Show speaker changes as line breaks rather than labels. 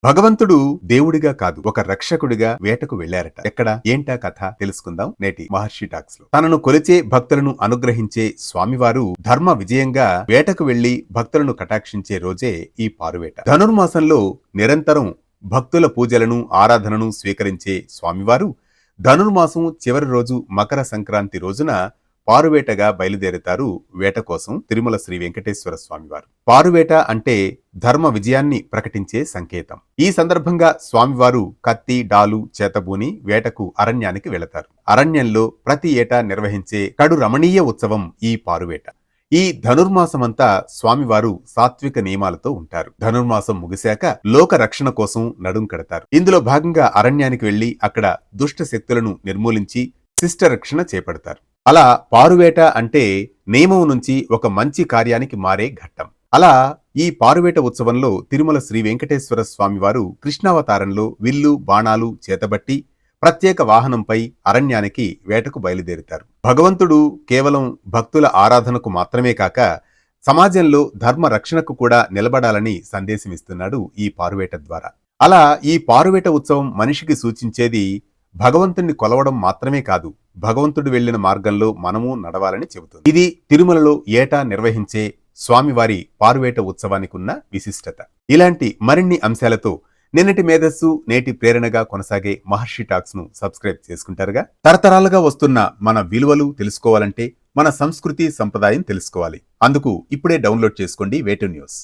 భగవంతుడు దేవుడిగా కాదు, ఒక రక్షకుడిగా వేటకు వెళ్లారట. ఎక్కడ, ఏంటా కథ తెలుసుకుందాం నేటి మహర్షి టాక్స్ లో. తనను కొలిచే భక్తులను అనుగ్రహించే స్వామివారు ధర్మ విజయంగా వేటకు వెళ్లి భక్తులను కటాక్షించే రోజే ఈ పారువేట. ధనుర్మాసంలో నిరంతరం భక్తుల పూజలను ఆరాధనను స్వీకరించే స్వామివారు ధనుర్మాసం చివరి రోజు మకర సంక్రాంతి రోజున పారువేటగా బయలుదేరుతారు వేట కోసం తిరుమల శ్రీ వెంకటేశ్వర స్వామివారు. పారువేట అంటే ధర్మ విజయాన్ని ప్రకటించే సంకేతం. ఈ సందర్భంగా స్వామివారు కత్తి డాలు చేతబూని వేటకు అరణ్యానికి వెళతారు. అరణ్యంలో ప్రతి ఏటా నిర్వహించే కడు రమణీయ ఉత్సవం ఈ పారువేట. ఈ ధనుర్మాసమంతా స్వామివారు సాత్విక నియమాలతో ఉంటారు. ధనుర్మాసం ముగిశాక లోక రక్షణ కోసం నడుం కడతారు. ఇందులో భాగంగా అరణ్యానికి వెళ్లి అక్కడ దుష్ట శక్తులను నిర్మూలించి శిష్ట రక్షణ చేపడతారు. అలా పారువేట అంటే నియమం నుంచి ఒక మంచి కార్యానికి మారే ఘట్టం. అలా ఈ పారువేట ఉత్సవంలో తిరుమల శ్రీ వెంకటేశ్వర స్వామివారు కృష్ణావతారంలో విల్లు బాణాలు చేతబట్టి ప్రత్యేక వాహనంపై అరణ్యానికి వేటకు బయలుదేరుతారు. భగవంతుడు కేవలం భక్తుల ఆరాధనకు మాత్రమే కాక సమాజంలో ధర్మ రక్షణకు కూడా నిలబడాలని సందేశమిస్తున్నాడు ఈ పారువేట ద్వారా. అలా ఈ పారువేట ఉత్సవం మనిషికి సూచించేది భగవంతుణ్ణి కొలవడం మాత్రమే కాదు, భగవంతుడు వెళ్లిన మార్గంలో మనము నడవాలని చెబుతుంది. ఇది తిరుమలలో ఏటా నిర్వహించే స్వామివారి పారువేట ఉత్సవానికి ఉన్న విశిష్టత. ఇలాంటి మరిన్ని అంశాలతో నిన్నటి మేధస్సు నేటి ప్రేరణగా కొనసాగే మహర్షి టాక్స్ ను సబ్స్క్రైబ్ చేసుకుంటారుగా. తరతరాలుగా వస్తున్న మన విలువలు తెలుసుకోవాలంటే మన సంస్కృతి సంప్రదాయం తెలుసుకోవాలి. అందుకు ఇప్పుడే డౌన్లోడ్ చేసుకోండి వేటు న్యూస్.